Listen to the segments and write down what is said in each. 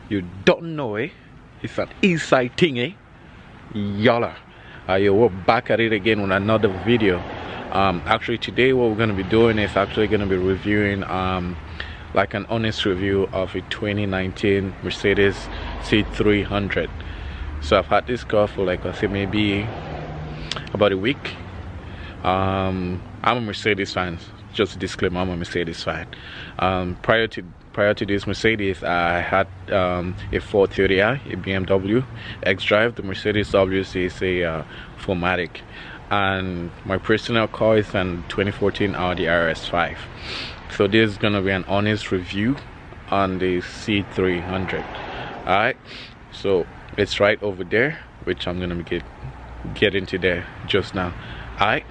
You don't know, eh? It's an inside thing, eh? Yalla. We're back at it again with another video. Actually today what we're going to be doing is actually going to be reviewing like an honest review of a 2019 Mercedes C300. So I've had this car for like, I think maybe about a week. I'm a Mercedes fan. Just a disclaimer, I'm a Mercedes fan. Prior to this Mercedes, I had a 430i, a BMW X-Drive. The Mercedes WC is a 4MATIC, and my personal car is an 2014 Audi RS5. So this is gonna be an honest review on the C300. Alright, so it's right over there, which I'm gonna get into there just now. Alright,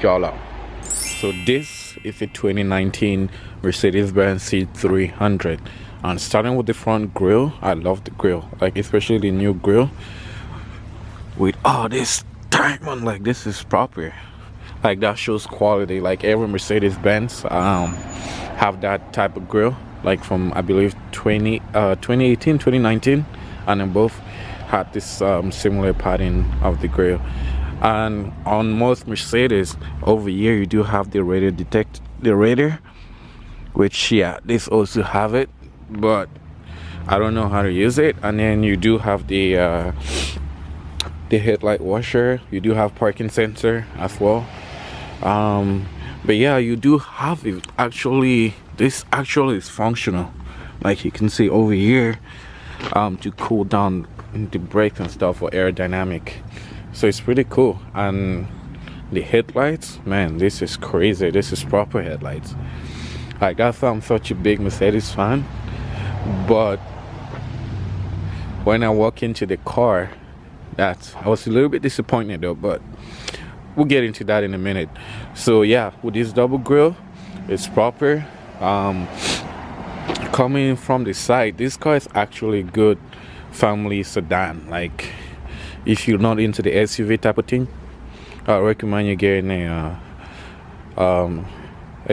y'all. So this is a 2019 Mercedes-Benz C300, and starting with the front grille, I love the grille, like especially the new grille with all this diamond. Like, this is proper, like that shows quality. Like every Mercedes-Benz have that type of grille, like from I believe 2018, 2019, and then both had this similar pattern of the grille. And on most Mercedes over here, you do have the radar, which yeah, this also have it, but I don't know how to use it. And then you do have the headlight washer. You do have parking sensor as well. But yeah, you do have it. Actually, this actually is functional. Like you can see over here, to cool down the brakes and stuff for aerodynamic. So it's pretty cool. And the headlights, man, this is crazy. This is proper headlights. Like, that's why I'm such a big Mercedes fan. But when I walk into the car, I was a little bit disappointed though, but we'll get into that in a minute. So yeah, with this double grille, it's proper. Coming from the side, this car is actually a good family sedan. Like, if you're not into the SUV type of thing, I recommend you getting a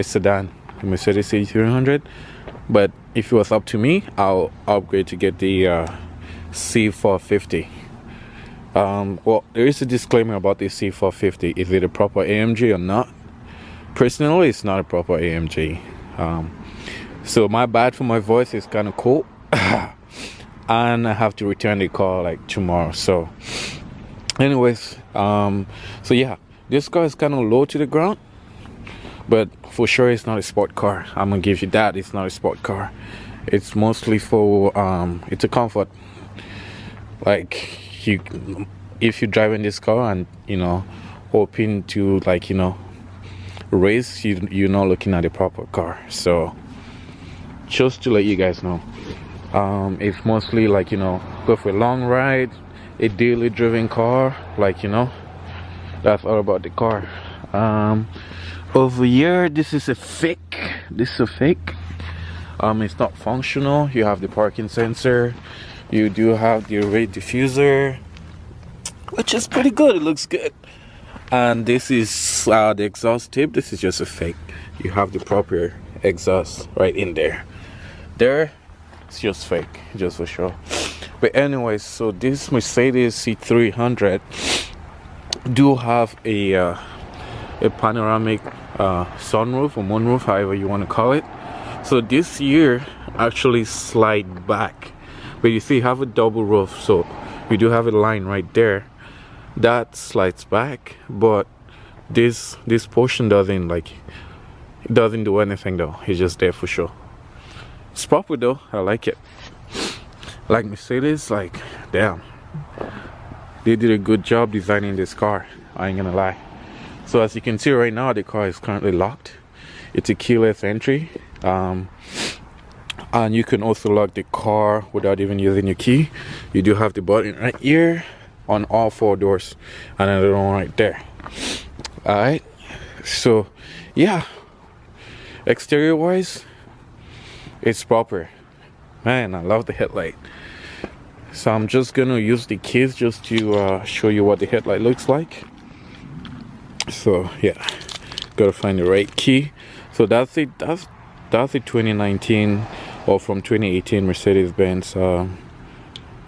sedan, a Mercedes C300. But if it was up to me, I'll upgrade to get the C450. Well, there is a disclaimer about the C450. Is it a proper AMG or not? Personally, it's not a proper AMG. So my bad for my voice is kind of cold. And I have to return the car like tomorrow. So anyways, so yeah, this car is kind of low to the ground, but for sure it's not a sport car. I'm gonna give you that. It's not a sport car. It's mostly for it's a comfort. Like, if you're driving this car and hoping to, like, race, you're not looking at a proper car. So just to let you guys know, it's mostly like, go for a long ride, a daily driven car, like, that's all about the car. Over here, this is a fake. It's not functional. You have the parking sensor, you do have the rate diffuser, which is pretty good. It looks good. And this is the exhaust tip. This is just a fake. You have the proper exhaust right in there. It's just fake, just for sure. But anyways, so this Mercedes C300 do have a panoramic sunroof or moonroof, however you want to call it. So this year actually slide back, but you see, you have a double roof, so you do have a line right there that slides back. But this portion doesn't do anything though. It's just there for sure. It's proper though. I like it. Like Mercedes, like, damn, they did a good job designing this car. I ain't gonna lie. So as you can see right now, the car is currently locked. It's a keyless entry, and you can also lock the car without even using your key. You do have the button right here on all four doors, and another one right there. Alright, so yeah, exterior wise, it's proper. Man, I love the headlight. So I'm just gonna use the keys just to show you what the headlight looks like. So yeah, gotta find the right key. So that's a 2019 or from 2018 Mercedes-Benz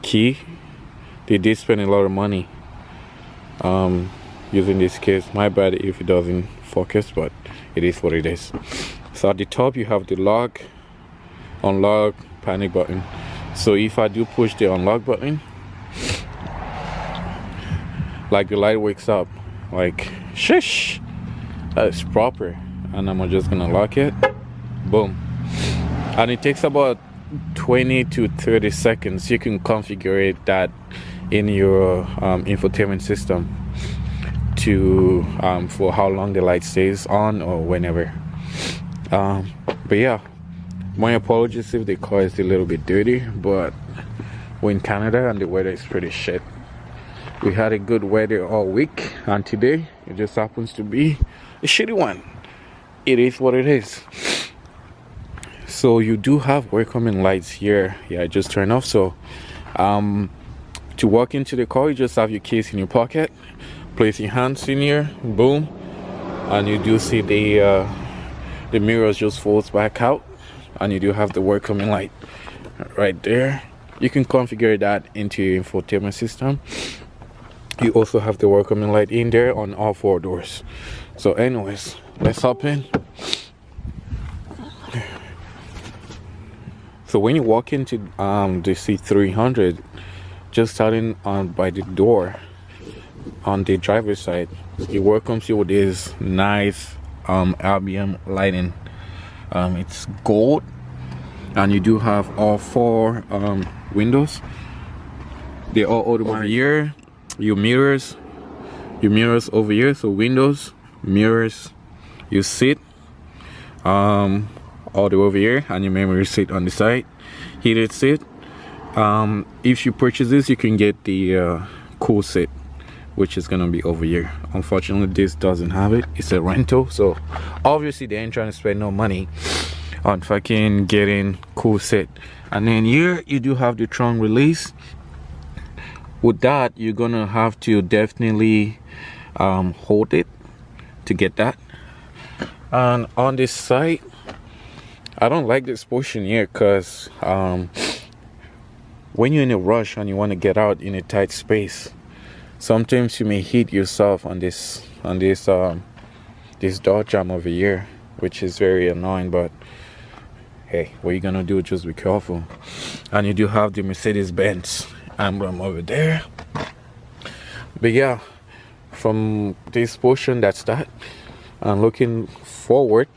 key. They did spend a lot of money using this case. My bad if it doesn't focus, but it is what it is. So at the top you have the lock, unlock, panic button. So if I do push the unlock button, like the light wakes up, like shush, that is proper. And I'm just gonna lock it, boom. And it takes about 20 to 30 seconds. You can configure it that in your infotainment system to for how long the light stays on or whenever. But yeah, my apologies if the car is a little bit dirty, but we're in Canada and the weather is pretty shit. We had a good weather all week, and today it just happens to be a shitty one. It is what it is. So you do have welcoming lights here. Yeah, I just turned off. So to walk into the car, you just have your keys in your pocket, place your hands in here, boom, and you do see the mirrors just folds back out, and you do have the welcoming light right there. You can configure that into your infotainment system. You also have the welcoming light in there on all four doors. So anyways, let's hop in. So when you walk into the C300, just starting on by the door on the driver's side, it welcomes you with this nice Albion lighting. It's gold, and you do have all four windows. They're all automatic. Over here, your mirrors over here. So windows, mirrors, you sit all the way over here, and your memory seat on the side, heated seat. If you purchase this, you can get the cool seat, which is gonna be over here. Unfortunately, this doesn't have it. It's a rental, so obviously they ain't trying to spend no money on fucking getting cool seat. And then here you do have the trunk release. With that, you're gonna have to definitely hold it to get that. And on this side, I don't like this portion here because when you're in a rush and you want to get out in a tight space, sometimes you may hit yourself on this door jam over here, which is very annoying. But hey, what you gonna do? Just be careful. And you do have the Mercedes-Benz emblem over there. But yeah, from this portion, that's that. And looking forward,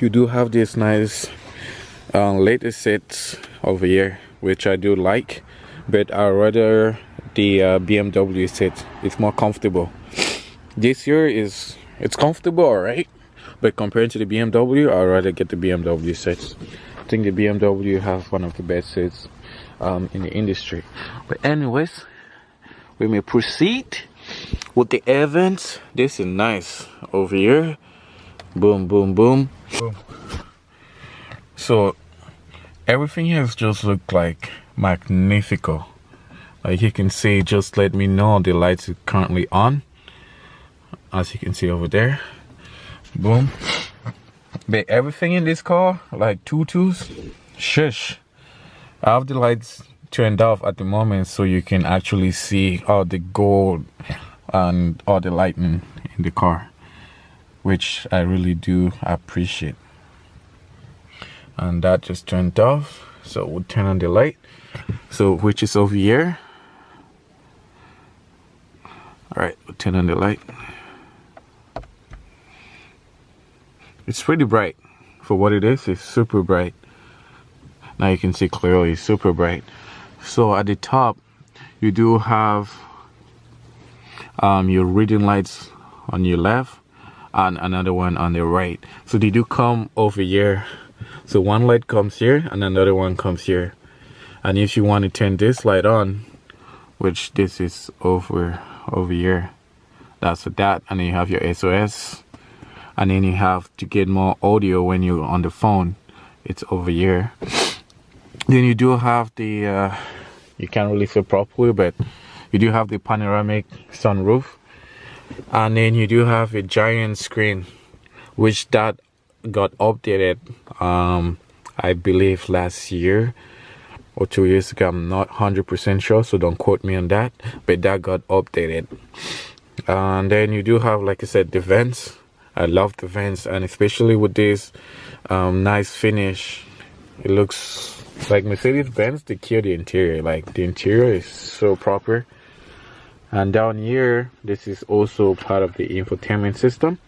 you do have this nice leather seats over here, which I do like, but I rather the BMW seat. It's more comfortable. This here it's comfortable, alright, but compared to the BMW, I'd rather get the BMW seats. I think the BMW has one of the best seats in the industry. But anyways, we may proceed with the events. This is nice over here. Boom, boom, boom, boom. So everything has just looked like magnifico. Like you can see, just let me know the lights are currently on, as you can see over there. Boom. But everything in this car, like tutus, shush. I have the lights turned off at the moment so you can actually see all the gold and all the lighting in the car, which I really do appreciate. And that just turned off, so we'll turn on the light, so which is over here. All right, we'll turn on the light. It's pretty bright for what it is. It's super bright. Now you can see clearly, it's super bright. So at the top, you do have your reading lights on your left and another one on the right. So they do come over here. So one light comes here and another one comes here. And if you want to turn this light on, which this is over here, that's for that. And then you have your SOS, and then you have to get more audio when you're on the phone, it's over here. Then you do have the you can't really see properly, but you do have the panoramic sunroof, and then you do have a giant screen, which that got updated I believe last year or 2 years ago. I'm not 100% sure, so don't quote me on that, but that got updated. And then you do have, like I said, the vents. I love the vents, and especially with this nice finish. It looks like Mercedes-Benz, they kill the interior. Like, the interior is so proper. And down here, this is also part of the infotainment system.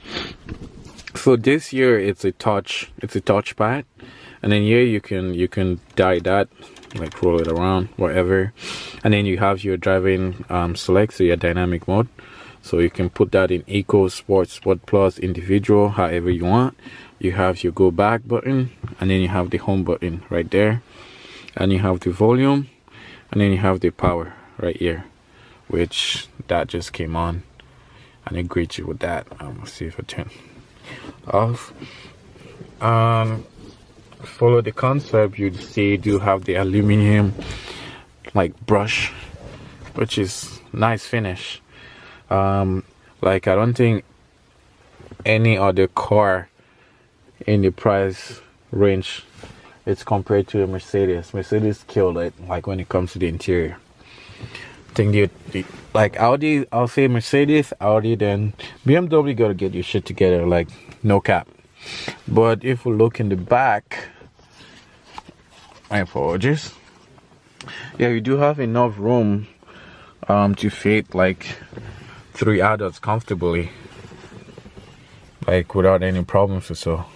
So this here, it's a touchpad, and then here you can die that, like roll it around, whatever. And then you have your driving select, so your dynamic mode. So you can put that in Eco, Sport, Sport Plus, Individual, however you want. You have your go back button, and then you have the home button right there, and you have the volume, and then you have the power right here, which that just came on, and it greets you with that. Let's see if I turn off. Follow the concept. You see, do have the aluminum like brush, which is nice finish. Like, I don't think any other car in the price range it's compared to a Mercedes killed it, like when it comes to the interior. I think like Audi, I'll say Mercedes, Audi, then BMW gotta get your shit together, like, no cap. But if we look in the back, my apologies, yeah, you do have enough room to fit like 3 adults comfortably, like without any problems or so.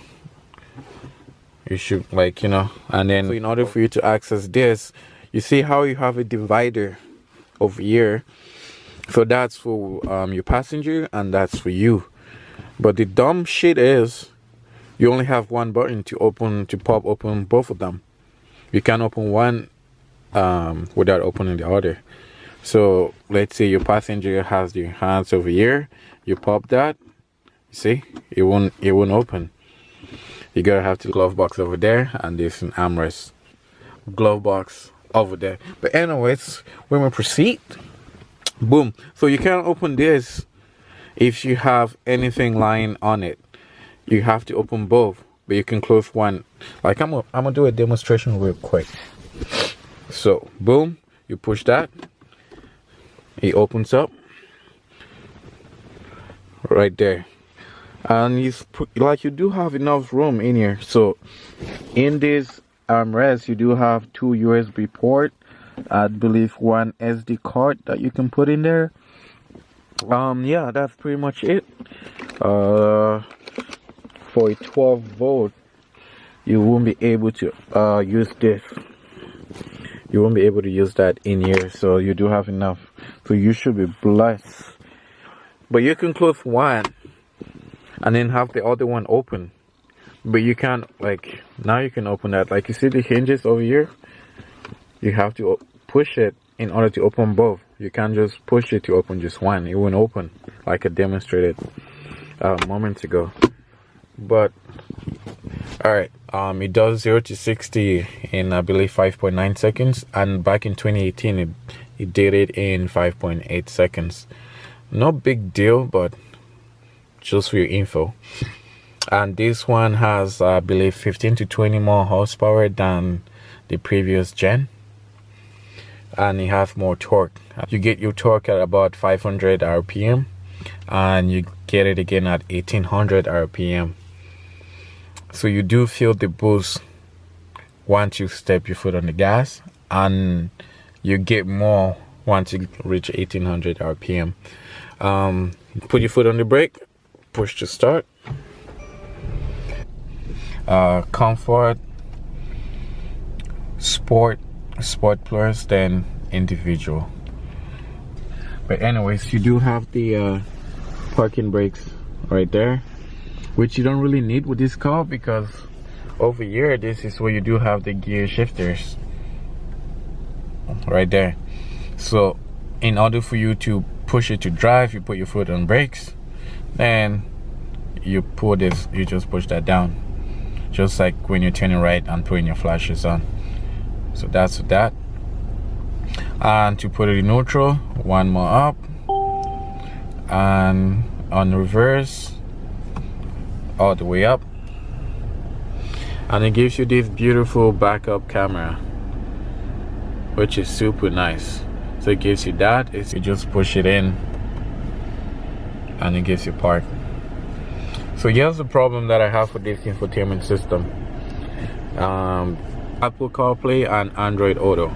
You should, like, you know. And then, so in order for you to access this, you see how you have a divider over here. So that's for your passenger, and that's for you. But the dumb shit is, you only have one button to pop open both of them. You can't open one without opening the other. So let's say your passenger has your hands over here, you pop that, you see, it won't open. You gotta have the glove box over there, and there's an armrest glove box over there. But anyways, when we proceed, boom. So you can't open this if you have anything lying on it. You have to open both, but you can close one. Like, I'm gonna do a demonstration real quick. So boom, you push that, it opens up right there, and you do have enough room in here. So in this armrest, you do have 2 USB port, I believe 1 SD card that you can put in there. Yeah, that's pretty much it. For a 12 volt, you won't be able to use this. You won't be able to use that in here, so you do have enough. So you should be blessed. But you can close one and then have the other one open. But you can't, like, now you can open that. Like, you see the hinges over here? You have to push it in order to open both. You can't just push it to open just one. It won't open, like I demonstrated moments ago. But alright, it does 0 to 60 in, I believe, 5.9 seconds, and back in 2018 it did it in 5.8 seconds. No big deal, but just for your info. And this one has, I believe, 15 to 20 more horsepower than the previous gen, and it has more torque. You get your torque at about 500 rpm, and you get it again at 1800 rpm. So you do feel the boost once you step your foot on the gas, and you get more once you reach 1800 rpm. Put your foot on the brake, push to start. Comfort, sport plus, then individual. But anyways, you do have the parking brakes right there, which you don't really need with this car, because over here, this is where you do have the gear shifters right there. So in order for you to push it to drive, you put your foot on brakes, then you pull this, you just push that down, just like when you're turning right and putting your flashes on. So that's that. And to put it in neutral, one more up, and on reverse, all the way up. and it gives you this beautiful backup camera, which is super nice. So it gives you that. You just push it in and it gives you park. So here's the problem that I have with this infotainment system. Apple CarPlay and Android Auto.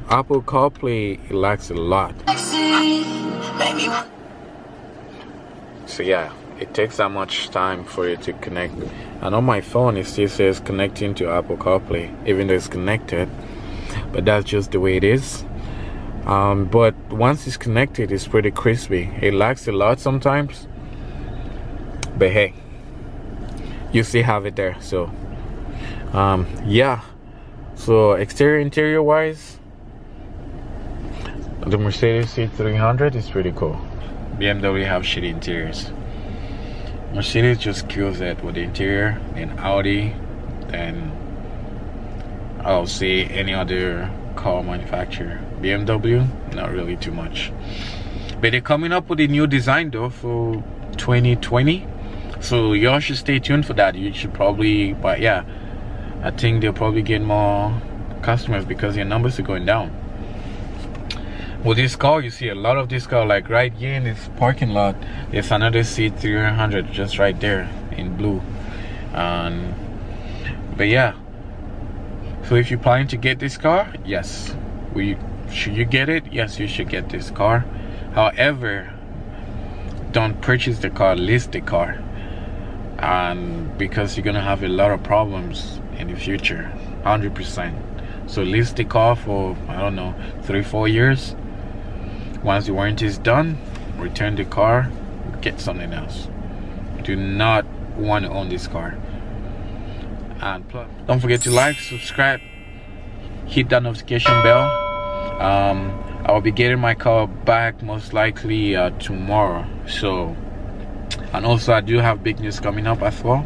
Apple CarPlay lacks a lot. So yeah, it takes that much time for it to connect. And on my phone it still says connecting to Apple CarPlay, even though it's connected. But that's just the way it is. But once it's connected, it's pretty crispy. It lags a lot sometimes, but hey, you still have it there. So yeah, so exterior interior wise, the Mercedes C300 is pretty cool. BMW have shitty interiors. Mercedes just kills it with the interior, and Audi, and I'll say any other car manufacturer. BMW, not really too much. But they're coming up with a new design though for 2020. So y'all should stay tuned for that. You should probably, but yeah, I think they'll probably get more customers because their numbers are going down. With this car, you see a lot of this car, like right here in this parking lot, there's another C300 just right there in blue. But yeah, so if you're planning to get this car, yes, should you get it? Yes, you should get this car. However, don't purchase the car, list the car, and because you're gonna have a lot of problems in the future, 100%. So list the car for, I don't know, 3-4 years. Once the warranty is done, return the car, get something else. You do not want to own this car. And plus, don't forget to like, subscribe, hit that notification bell. I'll be getting my car back most likely tomorrow. So, and also I do have big news coming up as well.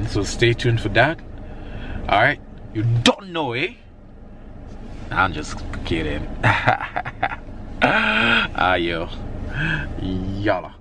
So stay tuned for that. All right, you don't know, eh? I'm just kidding. Yo, yalla.